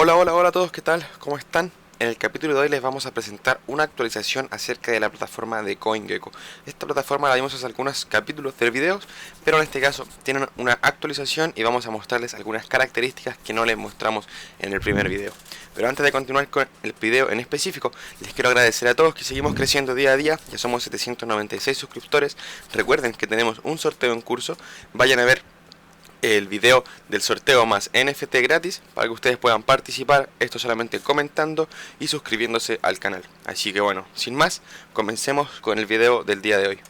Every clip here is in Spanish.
Hola, hola, hola a todos, ¿qué tal? ¿Cómo están? En el capítulo de hoy les vamos a presentar una actualización acerca de la plataforma de CoinGecko. Esta plataforma la vimos hace algunos capítulos de videos, pero en este caso tienen una actualización y vamos a mostrarles algunas características que no les mostramos en el primer video. Pero antes de continuar con el video en específico, les quiero agradecer a todos que seguimos creciendo día a día, ya somos 796 suscriptores. Recuerden que tenemos un sorteo en curso, vayan a ver el video del sorteo más NFT gratis para que ustedes puedan participar, esto solamente comentando y suscribiéndose al canal. Así que bueno, sin más, comencemos con el video del día de hoy.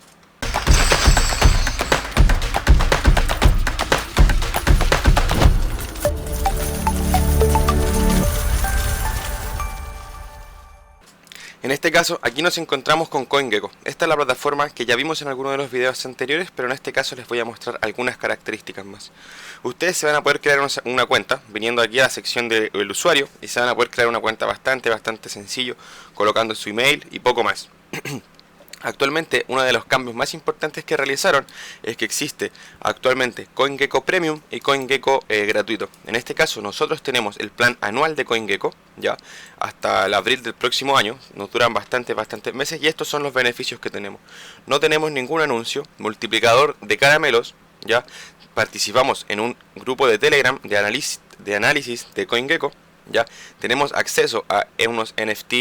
En este caso, aquí nos encontramos con CoinGecko. Esta es la plataforma que ya vimos en algunos de los videos anteriores, pero en este caso les voy a mostrar algunas características más. Ustedes se van a poder crear una cuenta, viniendo aquí a la sección del usuario, y se van a poder crear una cuenta bastante sencillo, colocando su email y poco más. Actualmente, uno de los cambios más importantes que realizaron es que existe actualmente CoinGecko Premium y CoinGecko gratuito. En este caso, nosotros tenemos el plan anual de CoinGecko, ya hasta el abril del próximo año. Nos duran bastantes meses y estos son los beneficios que tenemos. No tenemos ningún anuncio, multiplicador de caramelos, ya participamos en un grupo de Telegram de análisis de CoinGecko, ya tenemos acceso a unos NFT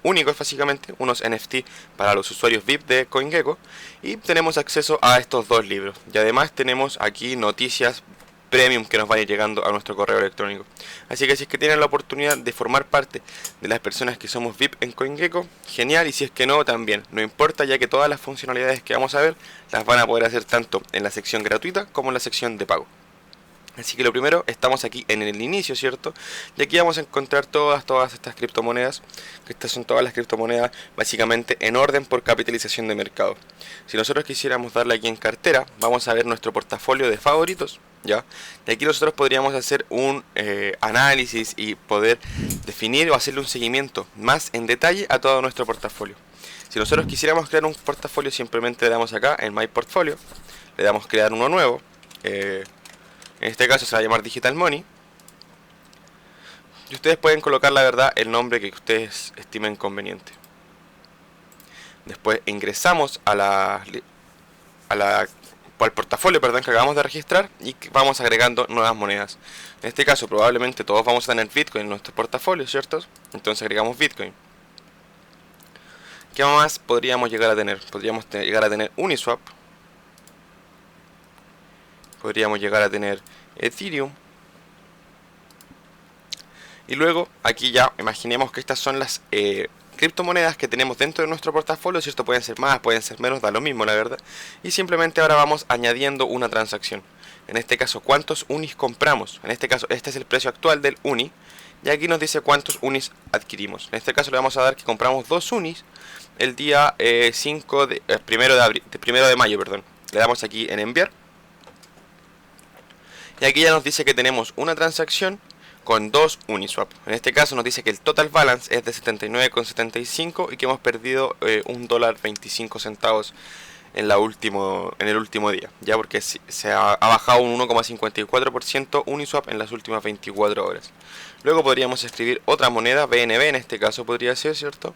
únicos, básicamente unos NFT para los usuarios VIP de CoinGecko, y tenemos acceso a estos dos libros, y además tenemos aquí noticias premium que nos van a ir llegando a nuestro correo electrónico. Así que si es que tienen la oportunidad de formar parte de las personas que somos VIP en CoinGecko, genial, y si es que no, también, no importa, ya que todas las funcionalidades que vamos a ver las van a poder hacer tanto en la sección gratuita como en la sección de pago. Así que lo primero, estamos aquí en el inicio, ¿cierto? Y aquí vamos a encontrar todas estas criptomonedas, que estas son todas las criptomonedas básicamente en orden por capitalización de mercado. Si nosotros quisiéramos darle aquí en cartera, vamos a ver nuestro portafolio de favoritos, ¿ya? Y aquí nosotros podríamos hacer un análisis y poder definir o hacerle un seguimiento más en detalle a todo nuestro portafolio. Si nosotros quisiéramos crear un portafolio, simplemente le damos acá en My Portfolio, le damos crear uno nuevo, en este caso se va a llamar Digital Money. Y ustedes pueden colocar, la verdad, el nombre que ustedes estimen conveniente. Después ingresamos al portafolio, perdón, que acabamos de registrar, y vamos agregando nuevas monedas. En este caso probablemente todos vamos a tener Bitcoin en nuestro portafolio, ¿cierto? Entonces agregamos Bitcoin. ¿Qué más podríamos llegar a tener? Podríamos llegar a tener Uniswap. Podríamos llegar a tener Ethereum. Y luego aquí ya imaginemos que estas son las criptomonedas que tenemos dentro de nuestro portafolio, ¿cierto? Pueden ser más, pueden ser menos, da lo mismo, la verdad. Y simplemente ahora vamos añadiendo una transacción. En este caso, ¿cuántos unis compramos? En este caso, este es el precio actual del uni. Y aquí nos dice cuántos unis adquirimos. En este caso le vamos a dar que compramos 2 unis el día primero de mayo, perdón. Le damos aquí en enviar. Y aquí ya nos dice que tenemos una transacción con 2 Uniswap. En este caso nos dice que el total balance es de 79,75 y que hemos perdido $1.25 en el último día, ya porque se ha bajado un 1,54% Uniswap en las últimas 24 horas. Luego podríamos escribir otra moneda, BNB en este caso podría ser, ¿cierto?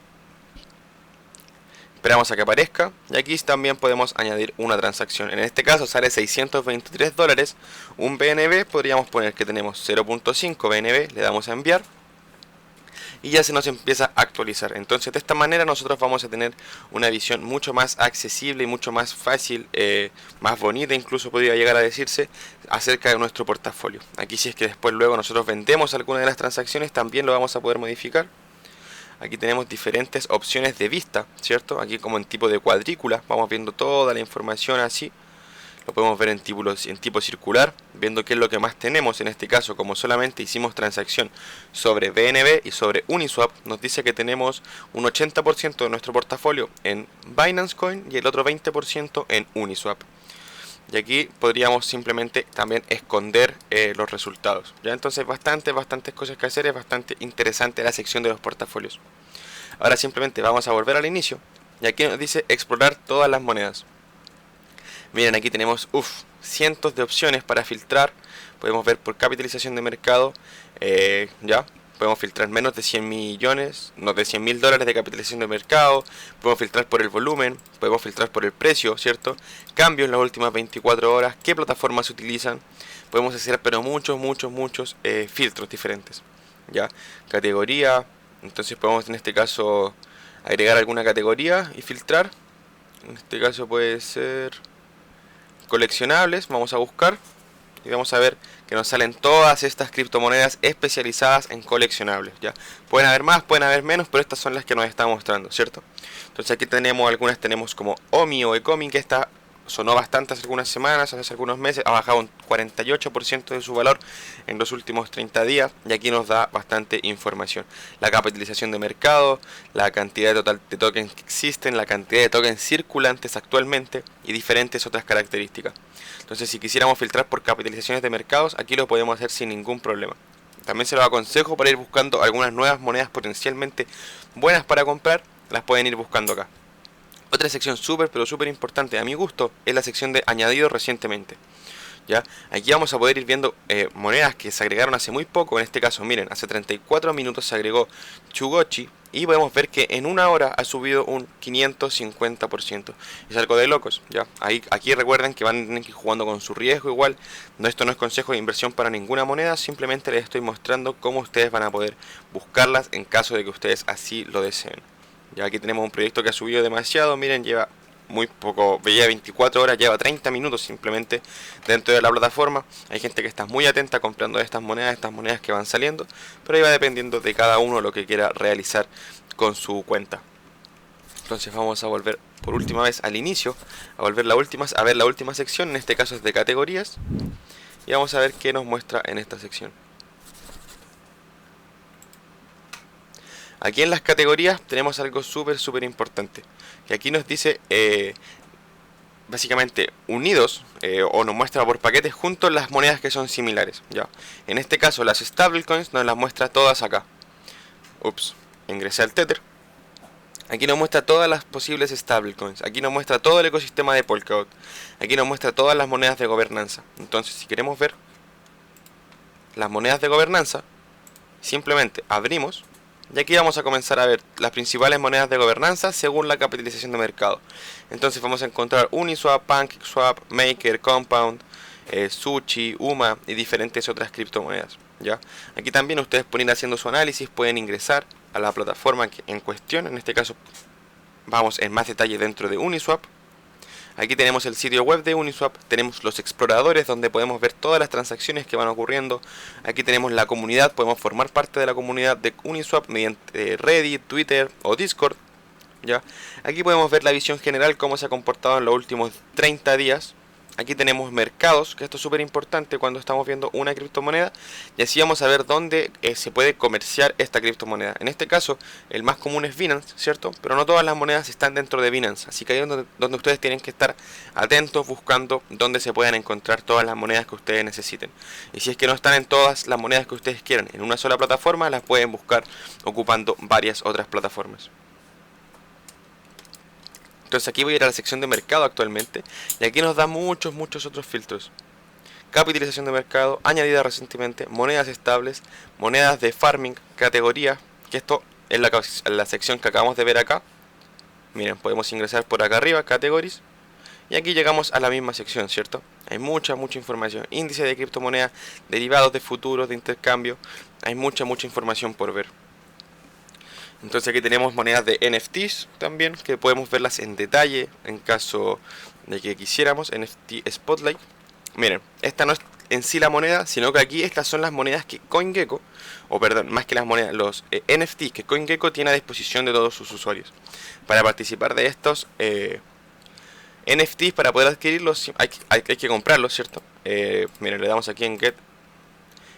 Esperamos a que aparezca y aquí también podemos añadir una transacción. En este caso sale $623. Un BNB, podríamos poner que tenemos 0.5 BNB, le damos a enviar y ya se nos empieza a actualizar. Entonces de esta manera nosotros vamos a tener una visión mucho más accesible y mucho más fácil, más bonita incluso podría llegar a decirse, acerca de nuestro portafolio. Aquí si es que después luego nosotros vendemos alguna de las transacciones, también lo vamos a poder modificar. Aquí tenemos diferentes opciones de vista, ¿cierto? Aquí como en tipo de cuadrícula, vamos viendo toda la información así. Lo podemos ver en tipo circular, viendo qué es lo que más tenemos. En este caso, como solamente hicimos transacción sobre BNB y sobre Uniswap, nos dice que tenemos un 80% de nuestro portafolio en Binance Coin y el otro 20% en Uniswap. Y aquí podríamos simplemente también esconder los resultados. Ya entonces bastantes cosas que hacer, es bastante interesante la sección de los portafolios. Ahora simplemente vamos a volver al inicio y aquí nos dice explorar todas las monedas. Miren, aquí tenemos cientos de opciones para filtrar, Podemos ver por capitalización de mercado, ya. Podemos filtrar menos de 100 millones, no de 100 mil dólares de capitalización de mercado. Podemos filtrar por el volumen, podemos filtrar por el precio, ¿cierto? Cambios en las últimas 24 horas, qué plataformas se utilizan. Podemos hacer pero muchos filtros diferentes, ¿ya? Categoría, entonces podemos en este caso agregar alguna categoría y filtrar. En este caso puede ser coleccionables, vamos a buscar y vamos a ver que nos salen todas estas criptomonedas especializadas en coleccionables, ¿ya? Pueden haber más, pueden haber menos, pero estas son las que nos está mostrando, ¿cierto? Entonces aquí tenemos algunas, tenemos como OMI o Ecomi, que esta sonó bastante hace algunas semanas, hace algunos meses, ha bajado un 48% de su valor en los últimos 30 días y aquí nos da bastante información. La capitalización de mercado, la cantidad total de tokens que existen, la cantidad de tokens circulantes actualmente y diferentes otras características. Entonces si quisiéramos filtrar por capitalizaciones de mercados, aquí lo podemos hacer sin ningún problema. También se los aconsejo para ir buscando algunas nuevas monedas potencialmente buenas para comprar, las pueden ir buscando acá. Otra sección súper importante a mi gusto es la sección de añadido recientemente, ¿ya? Aquí vamos a poder ir viendo monedas que se agregaron hace muy poco. En este caso, miren, hace 34 minutos se agregó Chugochi y podemos ver que en una hora ha subido un 550%. Es algo de locos, ¿ya? Aquí recuerden que van a tener que ir jugando con su riesgo igual. Esto no es consejo de inversión para ninguna moneda, simplemente les estoy mostrando cómo ustedes van a poder buscarlas en caso de que ustedes así lo deseen. Ya aquí tenemos un proyecto que ha subido demasiado, miren, lleva muy poco, veía 24 horas, lleva 30 minutos simplemente dentro de la plataforma. Hay gente que está muy atenta comprando estas monedas que van saliendo, pero ahí va dependiendo de cada uno lo que quiera realizar con su cuenta. Entonces vamos a volver por última vez al inicio, a ver la última sección, en este caso es de categorías, y vamos a ver qué nos muestra en esta sección. Aquí en las categorías tenemos algo súper importante, que aquí nos dice básicamente unidos, o nos muestra por paquetes juntos las monedas que son similares, ¿ya? En este caso las stablecoins nos las muestra todas acá. Ingresé al Tether. Aquí nos muestra todas las posibles stablecoins, aquí nos muestra todo el ecosistema de Polkadot, aquí nos muestra todas las monedas de gobernanza. Entonces si queremos ver las monedas de gobernanza, simplemente abrimos. Y aquí vamos a comenzar a ver las principales monedas de gobernanza según la capitalización de mercado. Entonces vamos a encontrar Uniswap, PancakeSwap, Maker, Compound, Sushi, UMA y diferentes otras criptomonedas, ¿ya? Aquí también ustedes pueden ir haciendo su análisis, pueden ingresar a la plataforma en cuestión. En este caso vamos en más detalle dentro de Uniswap. Aquí tenemos el sitio web de Uniswap, tenemos los exploradores donde podemos ver todas las transacciones que van ocurriendo. Aquí tenemos la comunidad, podemos formar parte de la comunidad de Uniswap mediante Reddit, Twitter o Discord, ¿ya? Aquí podemos ver la visión general, cómo se ha comportado en los últimos 30 días. Aquí tenemos mercados, que esto es súper importante cuando estamos viendo una criptomoneda, y así vamos a ver dónde se puede comerciar esta criptomoneda. En este caso, el más común es Binance, ¿cierto? Pero no todas las monedas están dentro de Binance, así que ahí es donde ustedes tienen que estar atentos buscando dónde se puedan encontrar todas las monedas que ustedes necesiten. Y si es que no están en todas las monedas que ustedes quieran en una sola plataforma, las pueden buscar ocupando varias otras plataformas. Entonces aquí voy a ir a la sección de mercado actualmente y aquí nos da muchos otros filtros. Capitalización de mercado, añadida recientemente, monedas estables, monedas de farming, categorías, que esto es la sección que acabamos de ver acá. Miren, podemos ingresar por acá arriba, categories, y aquí llegamos a la misma sección, ¿cierto? Hay mucha información, índice de criptomonedas, derivados de futuros, de intercambio, hay mucha información por ver. Entonces aquí tenemos monedas de NFTs también, que podemos verlas en detalle en caso de que quisiéramos. NFT Spotlight. Miren, esta no es en sí la moneda, sino que aquí estas son las monedas que CoinGecko, o perdón, más que las monedas, los NFTs que CoinGecko tiene a disposición de todos sus usuarios. Para participar de estos NFTs, para poder adquirirlos, hay que comprarlos, ¿cierto? Miren, le damos aquí en Get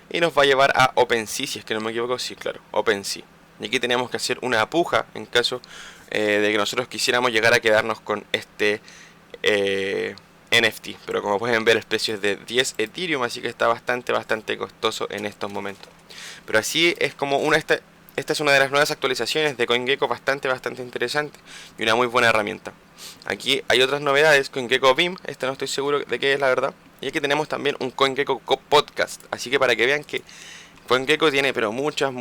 y nos va a llevar a OpenSea, si es que no me equivoco, sí, claro, OpenSea. Y aquí tenemos que hacer una puja en caso de que nosotros quisiéramos llegar a quedarnos con este NFT. Pero como pueden ver, el precio es de 10 Ethereum, así que está bastante costoso en estos momentos. Pero así es como esta es una de las nuevas actualizaciones de CoinGecko, bastante interesante y una muy buena herramienta. Aquí hay otras novedades, CoinGecko Beam, esta no estoy seguro de qué es la verdad. Y aquí tenemos también un CoinGecko Podcast. Así que para que vean que CoinGecko tiene pero muchas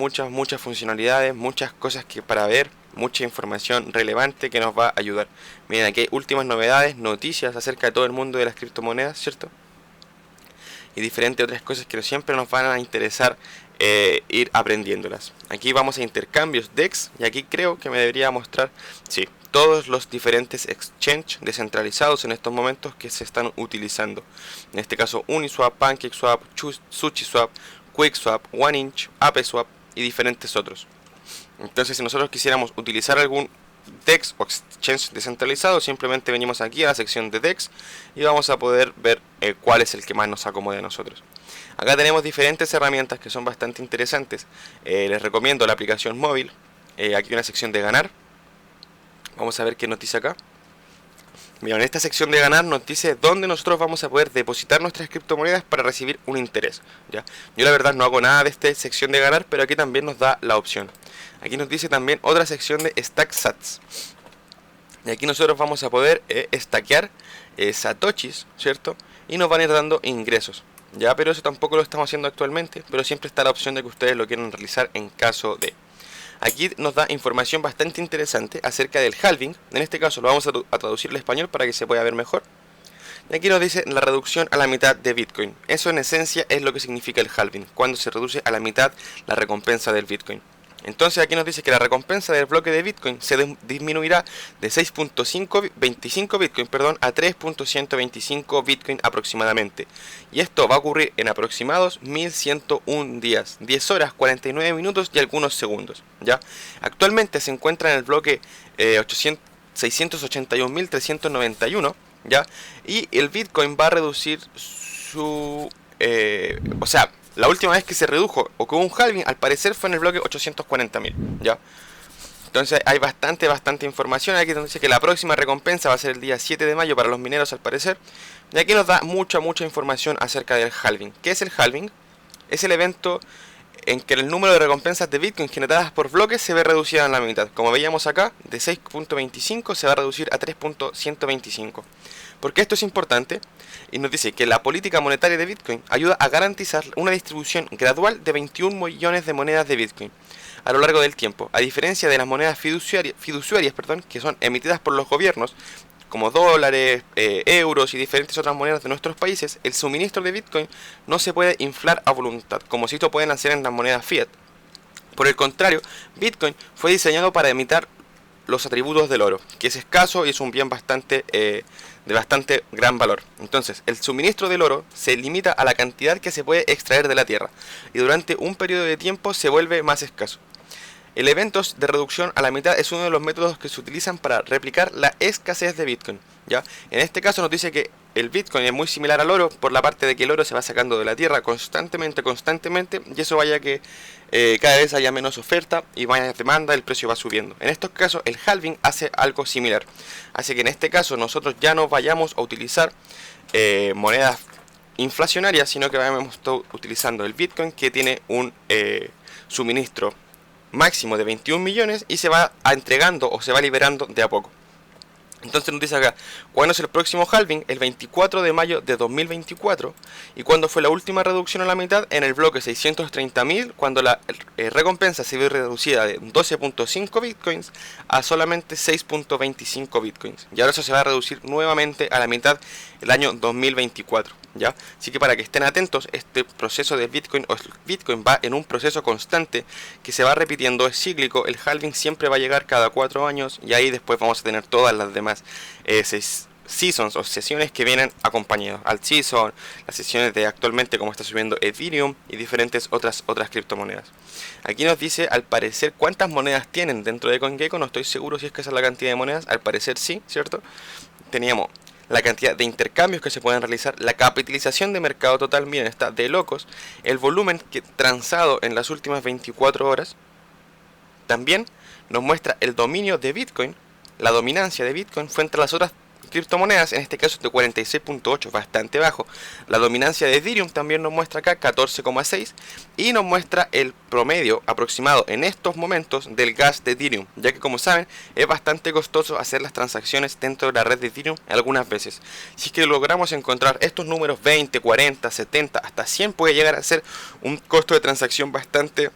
funcionalidades, muchas cosas que para ver, mucha información relevante que nos va a ayudar. Miren, aquí hay últimas novedades, noticias acerca de todo el mundo de las criptomonedas, ¿cierto? Y diferentes otras cosas que siempre nos van a interesar ir aprendiéndolas. Aquí vamos a intercambios DEX y aquí creo que me debería mostrar, sí, todos los diferentes exchange descentralizados en estos momentos que se están utilizando. En este caso Uniswap, PancakeSwap, SushiSwap, QuickSwap, OneInch, ApeSwap y diferentes otros. Entonces si nosotros quisiéramos utilizar algún DEX o exchange descentralizado, simplemente venimos aquí a la sección de DEX y vamos a poder ver cuál es el que más nos acomode a nosotros. Acá tenemos diferentes herramientas que son bastante interesantes. Les recomiendo la aplicación móvil. Aquí hay una sección de ganar. Vamos a ver qué nos dice acá. Mira, en esta sección de ganar nos dice dónde nosotros vamos a poder depositar nuestras criptomonedas para recibir un interés, ¿ya? Yo la verdad no hago nada de esta sección de ganar, pero aquí también nos da la opción. Aquí nos dice también otra sección de StackSats. Y aquí nosotros vamos a poder stackear satoshis, ¿cierto? Y nos van a ir dando ingresos, ¿ya? Pero eso tampoco lo estamos haciendo actualmente, pero siempre está la opción de que ustedes lo quieran realizar en caso de... Aquí nos da información bastante interesante acerca del halving. En este caso lo vamos a traducir al español para que se pueda ver mejor. Y aquí nos dice la reducción a la mitad de Bitcoin. Eso en esencia es lo que significa el halving, cuando se reduce a la mitad la recompensa del Bitcoin. Entonces aquí nos dice que la recompensa del bloque de Bitcoin se disminuirá de 6.25 Bitcoin a 3.125 Bitcoin aproximadamente. Y esto va a ocurrir en aproximados 1101 días, 10 horas, 49 minutos y algunos segundos, ¿ya? Actualmente se encuentra en el bloque 681.391, ¿ya? Y el Bitcoin va a reducir su... la última vez que se redujo o que hubo un halving, al parecer fue en el bloque 840.000, ¿ya? Entonces hay bastante información. Aquí nos dice que la próxima recompensa va a ser el día 7 de mayo para los mineros, al parecer. Y aquí nos da mucha información acerca del halving. ¿Qué es el halving? Es el evento en que el número de recompensas de Bitcoin generadas por bloques se ve reducida en la mitad. Como veíamos acá, de 6.25 se va a reducir a 3.125. ¿Por qué esto es importante? Y nos dice que la política monetaria de Bitcoin ayuda a garantizar una distribución gradual de 21 millones de monedas de Bitcoin a lo largo del tiempo, a diferencia de las monedas fiduciarias, que son emitidas por los gobiernos, como dólares, euros y diferentes otras monedas de nuestros países. El suministro de Bitcoin no se puede inflar a voluntad, como si esto pueden hacer en las monedas fiat. Por el contrario, Bitcoin fue diseñado para imitar los atributos del oro, que es escaso y es un bien de bastante gran valor. Entonces, el suministro del oro se limita a la cantidad que se puede extraer de la tierra, y durante un periodo de tiempo se vuelve más escaso. El evento de reducción a la mitad es uno de los métodos que se utilizan para replicar la escasez de Bitcoin, ¿ya? En este caso nos dice que el Bitcoin es muy similar al oro por la parte de que el oro se va sacando de la tierra constantemente, y eso vaya que cada vez haya menos oferta y vaya demanda, el precio va subiendo. En estos casos el halving hace algo similar, así que en este caso nosotros ya no vayamos a utilizar monedas inflacionarias, sino que vayamos utilizando el Bitcoin, que tiene un suministro máximo de 21 millones y se va entregando o se va liberando de a poco. Entonces nos dice acá, ¿cuándo es el próximo halving? El 24 de mayo de 2024. ¿Y cuándo fue la última reducción a la mitad? En el bloque 630.000, cuando la recompensa se vio reducida de 12.5 bitcoins a solamente 6.25 bitcoins. Y ahora eso se va a reducir nuevamente a la mitad el año 2024. ¿Ya? Así que para que estén atentos, este proceso de Bitcoin va en un proceso constante que se va repitiendo, es cíclico. El halving siempre va a llegar cada 4 años y ahí después vamos a tener todas las demás seasons o sesiones que vienen acompañados al season, las sesiones de actualmente como está subiendo Ethereum y diferentes otras criptomonedas. Aquí nos dice al parecer cuántas monedas tienen dentro de CoinGecko. No estoy seguro si es que esa es la cantidad de monedas, al parecer sí, ¿cierto? Teníamos la cantidad de intercambios que se pueden realizar, la capitalización de mercado total, miren, está de locos, el volumen transado en las últimas 24 horas, también nos muestra el dominio de Bitcoin, la dominancia de Bitcoin fue entre las otras criptomonedas, en este caso es de 46.8, bastante bajo. La dominancia de Ethereum también nos muestra acá 14,6 y nos muestra el promedio aproximado en estos momentos del gas de Ethereum, ya que como saben es bastante costoso hacer las transacciones dentro de la red de Ethereum algunas veces. Si es que logramos encontrar estos números 20, 40, 70, hasta 100 puede llegar a ser un costo de transacción bastante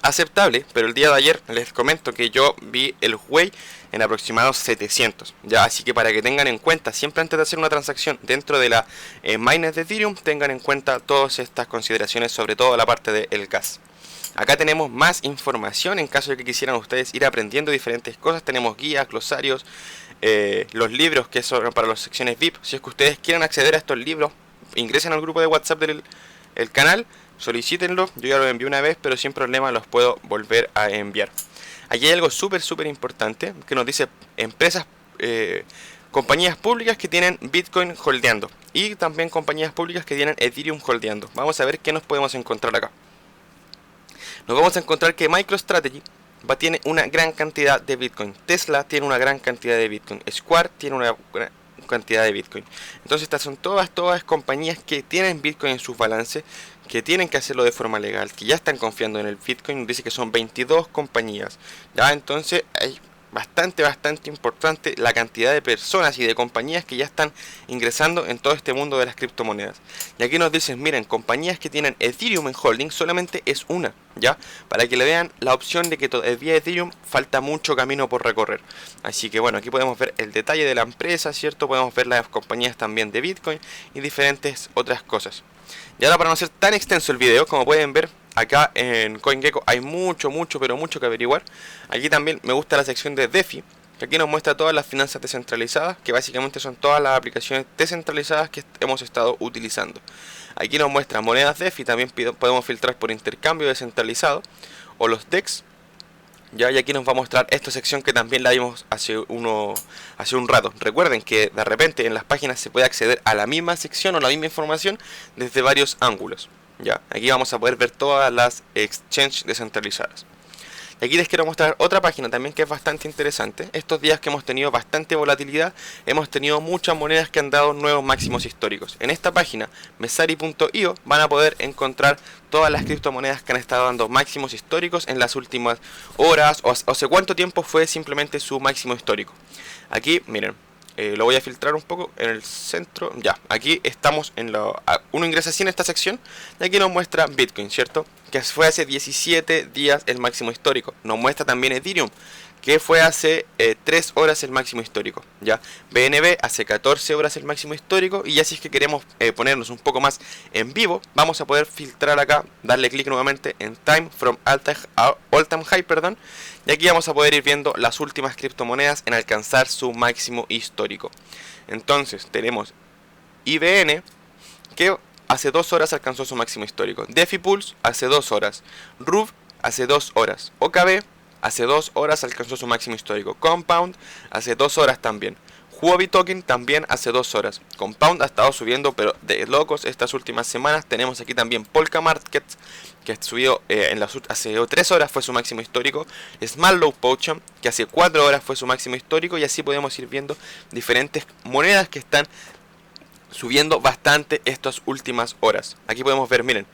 aceptable, pero el día de ayer les comento que yo vi el Huey en aproximados 700, ya, así que para que tengan en cuenta, siempre antes de hacer una transacción dentro de la mainnet de Ethereum, tengan en cuenta todas estas consideraciones, sobre todo la parte del gas. Acá tenemos más información en caso de que quisieran ustedes ir aprendiendo diferentes cosas. Tenemos guías, glosarios, los libros que son para las secciones VIP. Si es que ustedes quieren acceder a estos libros, ingresen al grupo de WhatsApp del canal, solicítenlo. Yo ya lo envié una vez, pero sin problema los puedo volver a enviar. Aquí hay algo súper importante que nos dice empresas, compañías públicas que tienen Bitcoin holdeando y también compañías públicas que tienen Ethereum holdeando. Vamos a ver qué nos podemos encontrar acá. Nos vamos a encontrar que MicroStrategy tiene una gran cantidad de Bitcoin, Tesla tiene una gran cantidad de Bitcoin, Square tiene una gran cantidad de Bitcoin. Entonces estas son todas compañías que tienen Bitcoin en sus balances, que tienen que hacerlo de forma legal, que ya están confiando en el Bitcoin. Dice que son 22 compañías, ya, entonces hay bastante importante la cantidad de personas y de compañías que ya están ingresando en todo este mundo de las criptomonedas. Y aquí nos dicen, miren, compañías que tienen Ethereum en holding solamente es una, ya, para que le vean la opción de que todavía Ethereum falta mucho camino por recorrer. Así que bueno, aquí podemos ver el detalle de la empresa, ¿cierto? Podemos ver las compañías también de Bitcoin y diferentes otras cosas. Y ahora, para no ser tan extenso el video, como pueden ver, acá en CoinGecko hay mucho que averiguar. Aquí también me gusta la sección de DeFi, que aquí nos muestra todas las finanzas descentralizadas, que básicamente son todas las aplicaciones descentralizadas que hemos estado utilizando. Aquí nos muestra monedas DeFi, también podemos filtrar por intercambio descentralizado o los DEX. Ya, y aquí nos va a mostrar esta sección que también la vimos hace un rato. Recuerden que de repente en las páginas se puede acceder a la misma sección o la misma información desde varios ángulos. Ya, aquí vamos a poder ver todas las exchanges descentralizadas. Y aquí les quiero mostrar otra página también que es bastante interesante. Estos días que hemos tenido bastante volatilidad, hemos tenido muchas monedas que han dado nuevos máximos históricos. En esta página, Messari.io, van a poder encontrar todas las criptomonedas que han estado dando máximos históricos en las últimas horas, o hace cuánto tiempo fue simplemente su máximo histórico. Aquí, miren, lo voy a filtrar un poco en el centro. Ya, aquí estamos en uno ingresa así en esta sección y aquí nos muestra Bitcoin, ¿cierto? Que fue hace 17 días el máximo histórico. Nos muestra también Ethereum, que fue hace 3 horas el máximo histórico. Ya, BNB hace 14 horas el máximo histórico. Y ya si es que queremos ponernos un poco más en vivo, vamos a poder filtrar acá, darle clic nuevamente en Time from All Time High, perdón. Y aquí vamos a poder ir viendo las últimas criptomonedas en alcanzar su máximo histórico. Entonces tenemos IBN, que hace 2 horas alcanzó su máximo histórico. DeFi Pulse hace 2 horas. RUV hace 2 horas. OKB hace 2 horas alcanzó su máximo histórico. Compound hace 2 horas también. Huobi Token también hace 2 horas. Compound ha estado subiendo, pero de locos estas últimas semanas. Tenemos aquí también Polka Market, que subió hace 3 horas fue su máximo histórico. Small Low Potion, que hace 4 horas fue su máximo histórico. Y así podemos ir viendo diferentes monedas que están subiendo bastante estas últimas horas. Aquí podemos ver, miren,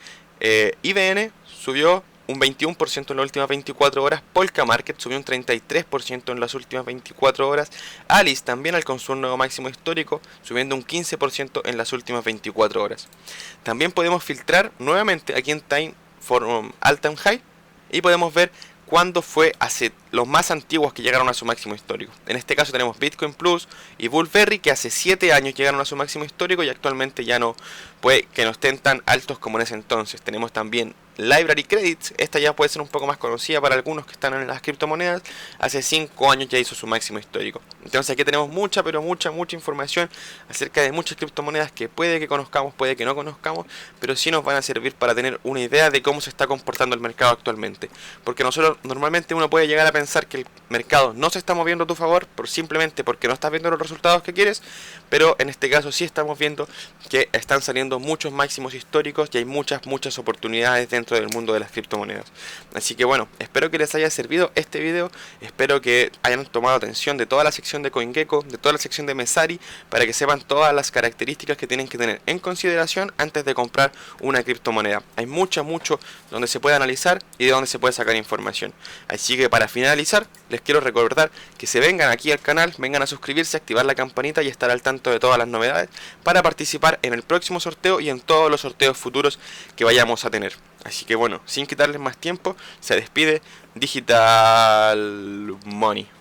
IBN subió un 21% en las últimas 24 horas. Polka Market subió un 33% en las últimas 24 horas. Alice también alcanzó un nuevo máximo histórico, subiendo un 15% en las últimas 24 horas. También podemos filtrar nuevamente aquí en Time from All Time High y podemos ver cuándo fue hace los más antiguos que llegaron a su máximo histórico. En este caso tenemos Bitcoin Plus y Bullberry, que hace 7 años llegaron a su máximo histórico y actualmente ya no puede que no estén tan altos como en ese entonces. Tenemos también Library Credits, esta ya puede ser un poco más conocida para algunos que están en las criptomonedas. Hace 5 años ya hizo su máximo histórico. Entonces aquí tenemos mucha información acerca de muchas criptomonedas que puede que conozcamos, puede que no conozcamos, pero sí nos van a servir para tener una idea de cómo se está comportando el mercado actualmente. Porque nosotros normalmente uno puede llegar a pensar que el mercado no se está moviendo a tu favor simplemente porque no estás viendo los resultados que quieres, pero en este caso sí estamos viendo que están saliendo alcanzando muchos máximos históricos y hay muchas oportunidades dentro del mundo de las criptomonedas. Así que bueno, espero que les haya servido este video, espero que hayan tomado atención de toda la sección de CoinGecko, de toda la sección de Messari, para que sepan todas las características que tienen que tener en consideración antes de comprar una criptomoneda. Hay mucho donde se puede analizar y de donde se puede sacar información. Así que para finalizar, les quiero recordar que se vengan aquí al canal, vengan a suscribirse, activar la campanita y estar al tanto de todas las novedades para participar en el próximo sorteo y en todos los sorteos futuros que vayamos a tener. Así que bueno, sin quitarles más tiempo, se despide Digital Money.